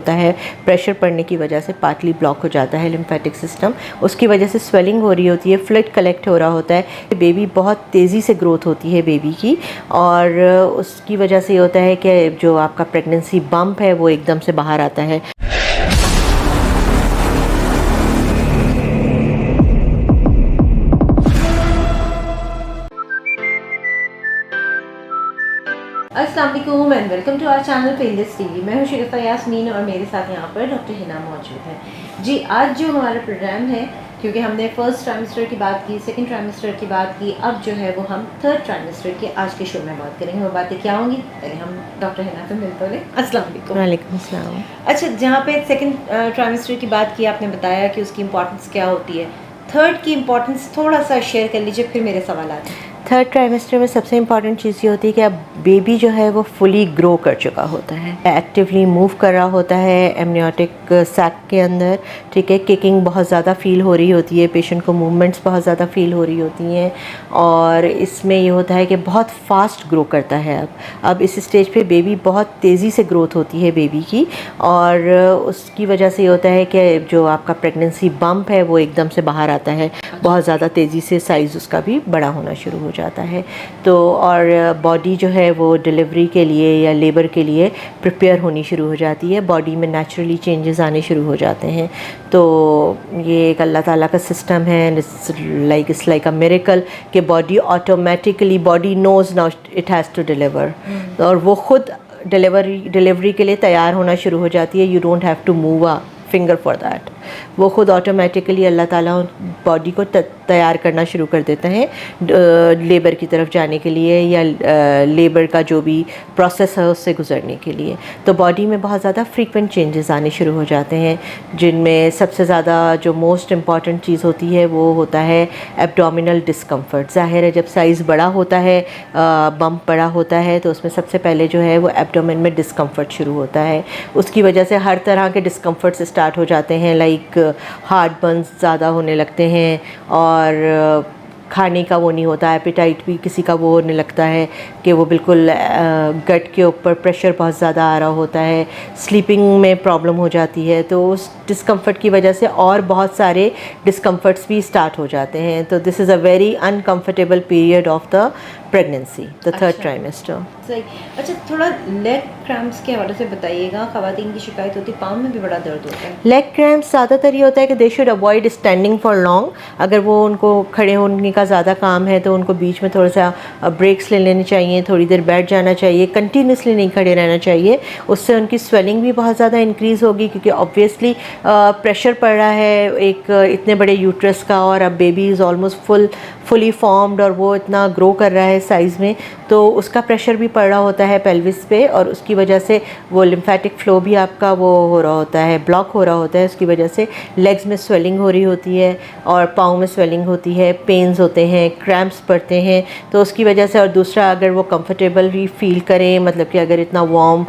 होता है, प्रेशर पड़ने की वजह से पार्टली ब्लॉक हो जाता है लिम्फेटिक सिस्टम। उसकी वजह से स्वेलिंग हो रही होती है, फ्लूइड कलेक्ट हो रहा होता है। बेबी बहुत तेज़ी से ग्रोथ होती है बेबी की, और उसकी वजह से ये होता है कि जो आपका प्रेगनेंसी बम्प है वो एकदम से बाहर आता है। अस्सलाम वालेकुम and welcome to our channel painless TV. मैं हूं शरीफा यास्मीन और मेरे साथ यहाँ पर डॉक्टर हिना मौजूद है। जी, आज जो हमारा प्रोग्राम है, क्योंकि हमने फर्स्ट ट्राइमेस्टर की बात की, सेकंड ट्राइमेस्टर की बात की, अब जो है वो हम थर्ड ट्राइमेस्टर की आज के शो में बात करेंगे। वो बातें क्या होंगी, पहले हम डॉक्टर हिना से मिलते हैं। अस्सलाम वालेकुम। वालेकुम अस्सलाम। अच्छा, जहाँ पे सेकंड ट्राइमेस्टर की बात की, आपने बताया कि उसकी इम्पोर्टेंस क्या होती है। थर्ड की इम्पोर्टेंस थोड़ा सा शेयर कर लीजिए, फिर मेरे सवाल आते हैं। थर्ड ट्राइमेस्टर में सबसे इम्पॉर्टेंट चीज़ ये होती है कि अब बेबी जो है वो फुली ग्रो कर चुका होता है, एक्टिवली मूव कर रहा होता है एमनियोटिक सैक के अंदर, ठीक है। किकिंग बहुत ज़्यादा फील हो रही होती है, पेशेंट को मूवमेंट्स बहुत ज़्यादा फील हो रही होती हैं, और इसमें ये होता है कि बहुत फास्ट ग्रो करता है। अब इस स्टेज पे बेबी बहुत तेज़ी से ग्रोथ होती है बेबी की, और उसकी वजह से ये होता है कि जो आपका प्रेगनेंसी बम्प है वो एकदम से बाहर आता है, बहुत ज़्यादा तेज़ी से साइज़ उसका भी बड़ा होना शुरू हो जाता है। तो और बॉडी जो है वो डिलीवरी के लिए या लेबर के लिए प्रिपेयर होनी शुरू हो जाती है, बॉडी में नेचुरली चेंजेस आने शुरू हो जाते हैं। तो ये एक अल्लाह ताला का सिस्टम है, इट्स लाइक अ मिरेकल कि body automatically, body knows now it has to deliver, और वो खुद डिलीवरी के लिए तैयार होना शुरू हो जाती है। You don't have to move a finger for that, वो खुद ऑटोमेटिकली अल्लाह ताला बॉडी को तैयार करना शुरू कर देते हैं लेबर की तरफ जाने के लिए, या लेबर का जो भी प्रोसेस है उससे गुजरने के लिए। तो बॉडी में बहुत ज़्यादा फ्रीक्वेंट चेंजेस आने शुरू हो जाते हैं, जिनमें सबसे ज़्यादा जो मोस्ट इम्पॉर्टेंट चीज़ होती है वो होता है एब्डोमिनल डिस्कम्फर्ट। ज़ाहिर है, जब साइज़ बड़ा होता है, बम्प बड़ा होता है, तो उसमें सबसे पहले जो है वो एब्डोमेन में डिस्कम्फर्ट शुरू होता है। उसकी वजह से हर तरह के डिस्कम्फर्ट स्टार्ट हो जाते हैं, लाइक हार्ट बर्न्स ज़्यादा होने लगते हैं, और खाने का वो नहीं होता, एपेटाइट भी किसी का वो होने लगता है कि वो बिल्कुल गट के ऊपर प्रेशर बहुत ज़्यादा आ रहा होता है, स्लीपिंग में प्रॉब्लम हो जाती है। तो उस डिस्कम्फर्ट की वजह से और बहुत सारे डिस्कम्फर्ट्स भी स्टार्ट हो जाते हैं। तो this is a very uncomfortable period of the pregnancy, the third trimester. सही। अच्छा, थोड़ा लेग क्रैम्प्स के हवाले से बताइएगा। ख़वातीन की शिकायत होती है, पाँव में भी बड़ा दर्द होता है। लेग क्रैम्प्स ज़्यादातर ये होता है कि they should avoid standing for long. अगर वो उनको खड़े होने का ज़्यादा काम है तो उनको बीच में थोड़ा सा ब्रेक्स ले लेने चाहिए, थोड़ी देर बैठ जाना चाहिए, कंटिन्यूसली नहीं खड़े रहना चाहिए। उससे उनकी स्वेलिंग भी बहुत ज़्यादा इंक्रीज़ होगी, क्योंकि ऑब्वियसली प्रेशर पड़ रहा है एक इतने बड़े यूट्रस का, और अब baby is almost fully formed, और वो इतना ग्रो कर रहा है साइज़ में, तो उसका प्रेशर भी पड़ रहा होता है पेल्विस पे, और उसकी वजह से वो लिम्फेटिक फ़्लो भी आपका वो हो रहा होता है, ब्लॉक हो रहा होता है। उसकी वजह से लेग्स में स्वेलिंग हो रही होती है, और पाँव में स्वेलिंग होती है, पेन्स होते हैं, क्रैम्प्स पड़ते हैं। तो उसकी वजह से, और दूसरा, अगर वो कंफर्टेबल फील करें, मतलब कि अगर इतना वार्म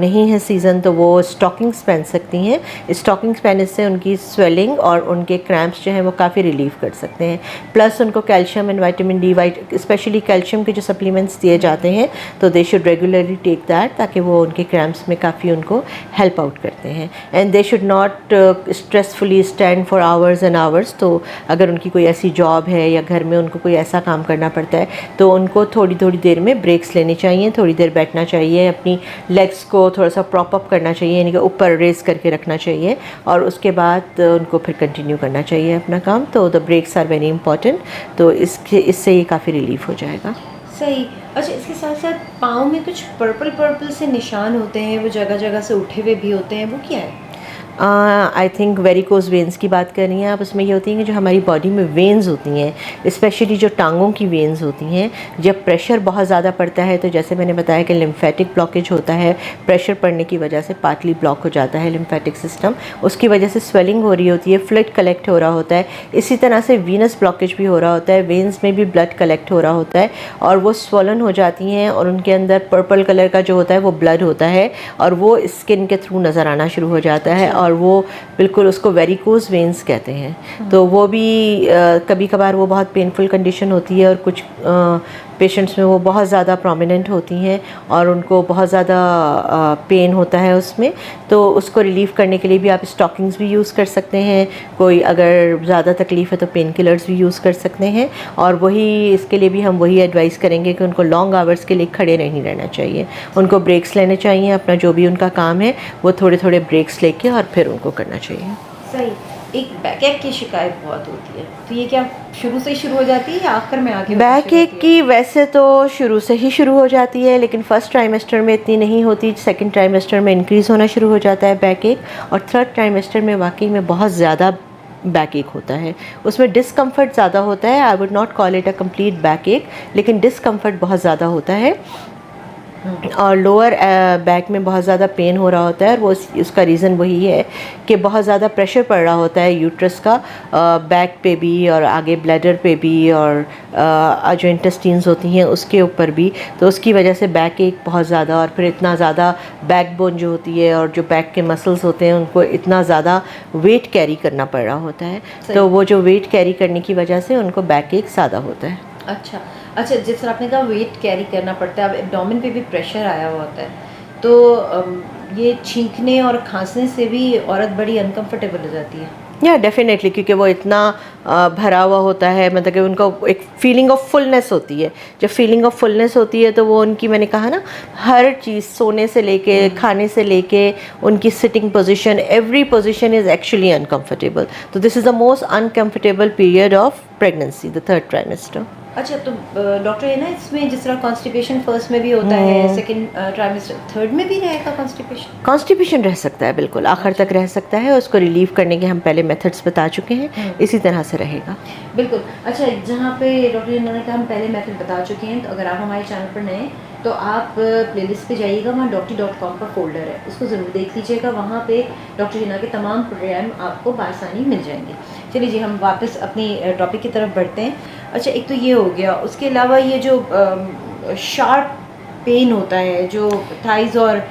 नहीं है सीज़न, तो वो स्टॉकिंग्स पहन सकती हैं। स्टॉकिंग्स पहनने से उनकी स्वेलिंग और उनके क्रैम्प्स जो हैं वो काफ़ी रिलीफ कर सकते हैं। प्लस उनको calcium and vitamin D, specially calcium के जो सप्लीमेंट्स दिए जाते हैं, तो they should regularly take that, ताकि वो उनके क्रैम्प्स में काफ़ी उनको हेल्प आउट करते हैं। And they should not stressfully stand for hours and hours. तो अगर उनकी कोई ऐसी जॉब है या घर में उनको कोई ऐसा काम करना पड़ता है, तो उनको थोड़ी थोड़ी देर में ब्रेक्स लेने चाहिए, थोड़ी देर बैठना चाहिए, अपनी लेग्स को थोड़ा सा प्रॉप अप करना चाहिए, यानी कि ऊपर रेस करके रखना चाहिए, और उसके बाद उनको फिर कंटिन्यू करना चाहिए अपना काम। तो the breaks are very important. तो इससे ये काफ़ी रिलीफ हो जाएगा। सही। अच्छा, इसके साथ साथ पाँव में कुछ पर्पल से निशान होते हैं, वो जगह जगह से उठे हुए भी होते हैं, वो क्या है? आई थिंक वेरिकोज वेंस की बात कर रही हैं आप। उसमें ये होती हैं कि जो हमारी बॉडी में वेंस होती हैं, स्पेशली जो टांगों की वेंस होती हैं, जब प्रेशर बहुत ज़्यादा पड़ता है, तो जैसे मैंने बताया कि लिम्फेटिक ब्लॉकेज होता है, प्रेशर पड़ने की वजह से पार्टली ब्लॉक हो जाता है लिम्फेटिक सिस्टम। उसकी वजह से स्वेलिंग हो रही होती है, फ्लूइड कलेक्ट हो रहा होता है। इसी तरह से वीनस ब्लॉकेज भी हो रहा होता है, वेंस में भी ब्लड कलेक्ट हो रहा होता है, और वो स्वलन हो जाती हैं, और उनके अंदर पर्पल कलर का जो होता है वो ब्लड होता है, और वो स्किन के थ्रू नज़र आना शुरू हो जाता है, और वो बिल्कुल उसको वेरिकोज वेंस कहते हैं। तो वो भी कभी कभार वो बहुत पेनफुल कंडीशन होती है, और कुछ पेशेंट्स में वो बहुत ज़्यादा प्रोमिनेंट होती हैं और उनको बहुत ज़्यादा पेन होता है उसमें, तो उसको रिलीव करने के लिए भी आप स्टॉकिंग्स भी यूज़ कर सकते हैं। कोई अगर ज़्यादा तकलीफ़ है तो पेन किलर्स भी यूज़ कर सकते हैं। और वही इसके लिए भी हम वही एडवाइस करेंगे कि उनको लॉन्ग आवर्स के लिए खड़े नहीं रहना चाहिए, उनको ब्रेक्स लेने चाहिए, अपना जो भी उनका काम है वो थोड़े थोड़े ब्रेक्स लेके और फिर उनको करना चाहिए। सही। एक बैक एक की शिकायत बहुत होती है, तो ये क्या शुरू से ही शुरू हो जाती है या आखिर में आके बैक एक की वैसे तो शुरू से ही शुरू हो जाती है, लेकिन फर्स्ट ट्राइमेस्टर में इतनी नहीं होती, सेकंड ट्राइमेस्टर में इंक्रीज़ होना शुरू हो जाता है बैक एक, और थर्ड ट्राइमेस्टर में वाकई में बहुत ज़्यादा बैक एक होता है। उसमें डिस्कम्फर्ट ज़्यादा होता है। I would not call it a complete back एक, लेकिन डिस्कम्फर्ट बहुत ज़्यादा होता है और लोअर बैक में बहुत ज़्यादा पेन हो रहा होता है। और वो उसका रीज़न वही है कि बहुत ज़्यादा प्रेशर पड़ रहा होता है यूट्रस का बैक पे भी और आगे ब्लैडर पे भी और जो इंटेस्टीन्स होती हैं उसके ऊपर भी, तो उसकी वजह से बैक एक बहुत ज़्यादा, और फिर इतना ज़्यादा बैकबोन जो होती है और जो बैक के मसल्स होते हैं उनको इतना ज़्यादा वेट कैरी करना पड़ रहा होता है, तो वो जो वेट कैरी करने की वजह से उनको बैक एक ज़्यादा होता है। अच्छा अच्छा, जिस तरह आपने कहा वेट कैरी करना पड़ता है, अब एब्डोमेन पे भी प्रेशर आया हुआ होता है, तो ये छींकने और खांसने से भी औरत बड़ी अनकंफर्टेबल हो जाती है। या डेफिनेटली, क्योंकि वो इतना भरा हुआ होता है, मतलब कि उनको एक फीलिंग ऑफ फुलनेस होती है। जब फीलिंग ऑफ फुलनेस होती है तो वो उनकी, मैंने कहा ना, हर चीज़ सोने से लेके खाने से लेके उनकी sitting position, every position is actually uncomfortable. तो this is the most uncomfortable period of pregnancy, the third trimester. अच्छा, तो डॉक्टर है ना, इसमें जिस तरह कॉन्स्टिपेशन फर्स्ट में भी होता है, सेकंड ट्राइमेस्टर, थर्ड में भी रहेगा कॉन्स्टिपेशन? कॉन्स्टिपेशन रह सकता है, बिल्कुल आखिर तक रह सकता है। उसको रिलीव करने के हम पहले मेथड्स बता चुके हैं, इसी तरह से रहेगा। बिल्कुल। अच्छा, जहाँ पे डॉक्टर ने कहा हम पहले मेथड बता चुके हैं, तो अगर आप हमारे चैनल पर नए तो आप प्लेलिस्ट पे जाइएगा, वहाँ doctor.com का फोल्डर है, उसको ज़रूर देख लीजिएगा। वहाँ पे डॉक्टर हिना के तमाम प्रोग्राम आपको बआसानी मिल जाएंगे। चलिए जी, हम वापस अपनी टॉपिक की तरफ बढ़ते हैं। अच्छा, एक तो ये हो गया, उसके अलावा ये जो शार्प पेन होता है जो थाइज और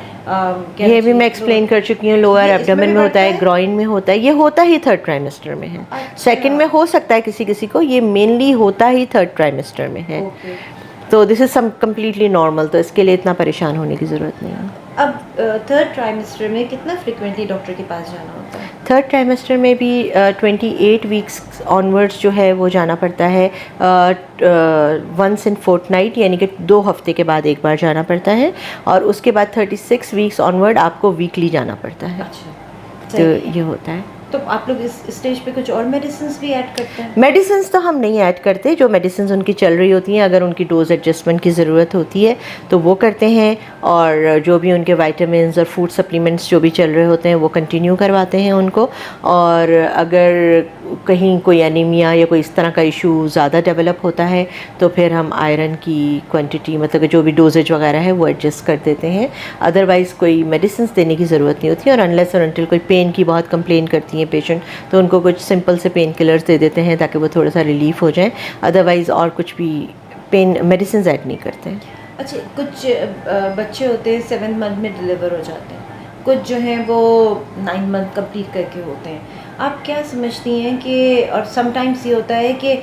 ये भी मैं एक्सप्लेन कर चुकी हूँ। लोअर एब्डोमेन में होता है, ग्रॉइन में होता है, ये होता ही थर्ड ट्राइमेस्टर में है। सेकंड में हो सकता है किसी किसी को, ये मेनली होता ही थर्ड ट्राइमेस्टर में है। तो this is some completely normal, तो इसके लिए इतना परेशान होने की ज़रूरत नहीं है। अब थर्ड ट्राइमेस्टर में कितना फ्रिक्वेंटली डॉक्टर के पास जाना होता है? थर्ड ट्राइमेस्टर में भी 28 वीक्स ऑनवर्ड्स जो है वो जाना पड़ता है। वंस इन फोर्टनाइट, यानी कि 2 हफ्ते के बाद एक बार जाना पड़ता है, और उसके बाद 36 वीक्स ऑनवर्ड आपको वीकली जाना पड़ता है। अच्छा, तो ये होता है। तो आप लोग इस स्टेज पे कुछ और मेडिसिन भी ऐड करते हैं? मेडिसिन तो हम नहीं ऐड करते, जो मेडिसिन उनकी चल रही होती हैं, अगर उनकी डोज एडजस्टमेंट की ज़रूरत होती है तो वो करते हैं, और जो भी उनके विटामिन्स और फूड सप्लीमेंट्स जो भी चल रहे होते हैं वो कंटिन्यू करवाते हैं उनको। और अगर कहीं कोई एनीमिया या कोई इस तरह का इशू ज़्यादा डेवलप होता है तो फिर हम आयरन की क्वांटिटी, मतलब कि जो भी डोजेज वगैरह है वो एडजस्ट कर देते हैं। अदरवाइज़ कोई मेडिसिन देने की ज़रूरत नहीं होती है। और अनलेस और अनटिल कोई पेन की बहुत कंप्लेन करती हैं पेशेंट, तो उनको कुछ सिंपल से पेन किलर्स दे देते हैं ताकि वो थोड़ा सा रिलीफ हो जाए। अदरवाइज़ और कुछ भी पेन मेडिसिन ऐड नहीं करते हैं। अच्छा, कुछ बच्चे होते हैं 7 मंथ में डिलीवर हो जाते हैं, कुछ जो हैं वो 9 मंथ कंप्लीट करके होते हैं। आप क्या समझती हैं कि, और समटाइम्स ये होता है कि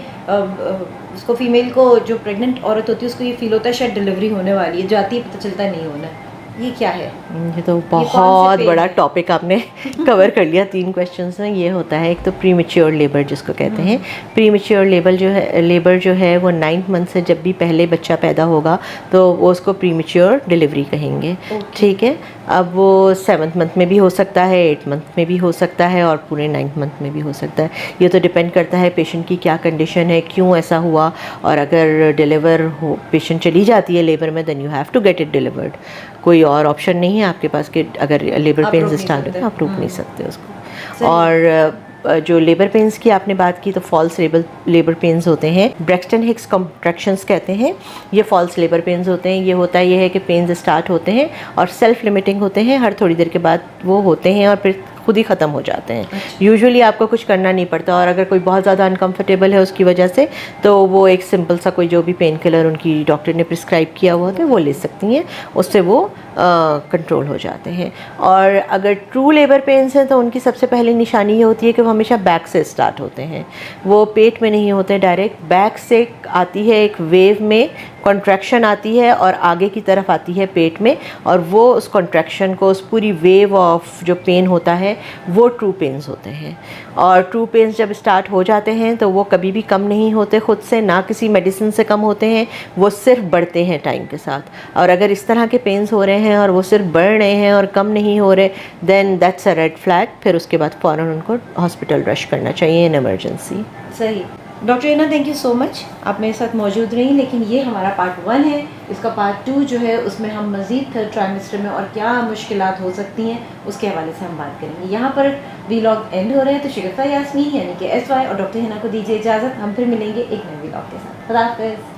उसको फीमेल को, जो प्रेग्नेंट औरत होती है उसको ये फील होता है शायद डिलीवरी होने वाली है, जाती है पता चलता नहीं होना है, ये क्या है? ये तो बहुत बड़ा टॉपिक आपने कवर कर लिया 3 क्वेश्चंस में। ये होता है एक तो प्रीमेच्योर लेबर जिसको कहते हैं। प्रीमेच्योर लेबर जो है वो 9th मंथ से जब भी पहले बच्चा पैदा होगा तो वो उसको प्रीमेच्योर डिलीवरी कहेंगे। ठीक है, अब वो 7th मंथ में भी हो सकता है, 8th मंथ में भी हो सकता है, और पूरे 9th मंथ में भी हो सकता है। ये तो डिपेंड करता है पेशेंट की क्या कंडीशन है, क्यों ऐसा हुआ। और अगर डिलीवर हो पेशेंट चली जाती है लेबर में, then you have to get it delivered. कोई और ऑप्शन नहीं है आपके पास कि अगर लेबर पेन्स स्टार्ट हो, आप रोक नहीं सकते उसको। और जो लेबर पेन्स की आपने बात की, तो फॉल्स लेबर पेन्स होते हैं, ब्रैक्सटन हिक्स कॉन्ट्रैक्शंस कहते हैं। ये फॉल्स लेबर पेन्स होते हैं। ये होता ये है कि पेन्स स्टार्ट होते हैं और सेल्फ लिमिटिंग होते हैं, हर थोड़ी देर के बाद वो होते हैं और फिर खुद ही ख़त्म हो जाते हैं। यूजुअली आपको कुछ करना नहीं पड़ता, और अगर कोई बहुत ज़्यादा अनकंफर्टेबल है उसकी वजह से, तो वो एक सिंपल सा कोई जो भी पेन किलर उनकी डॉक्टर ने प्रिस्क्राइब किया हुआ है वो ले सकती हैं, उससे वो कंट्रोल हो जाते हैं। और अगर ट्रू लेबर पेन्स हैं तो उनकी सबसे पहली निशानी ये होती है कि वो हमेशा बैक से स्टार्ट होते हैं, वो पेट में नहीं होते, डायरेक्ट बैक से आती है, एक वेव में कॉन्ट्रैक्शन आती है और आगे की तरफ आती है पेट में, और वो उस कॉन्ट्रैक्शन को, उस पूरी वेव ऑफ जो पेन होता है वो ट्रू पेन्स होते हैं। और ट्रू पेन्स जब स्टार्ट हो जाते हैं तो वो कभी भी कम नहीं होते खुद से, ना किसी मेडिसिन से कम होते हैं, वो सिर्फ बढ़ते हैं टाइम के साथ। और अगर इस तरह के पेन्स हो रहे हैं और वो सिर्फ बढ़ रहे हैं और कम नहीं हो रहे, then that's a red flag. फिर उसके बाद फ़ौरन उनको हॉस्पिटल रश करना चाहिए इन इमरजेंसी। सही। Doctor Hina, thank you so much, आप मेरे साथ मौजूद रहीं। लेकिन ये हमारा पार्ट 1 है, इसका पार्ट 2 जो है उसमें हम मज़ीद थर्ड ट्राइमेस्टर में और क्या मुश्किलात हो सकती हैं उसके हवाले से हम बात करेंगे। यहाँ पर व्लॉग एंड हो रहे हैं, तो शिगुफ्ता यास्मीन यानी कि SY और डॉक्टर हिना को दीजिए इजाज़त। हम फिर मिलेंगे एक नए व्लॉग के साथ। खुदा हाफ़िज़।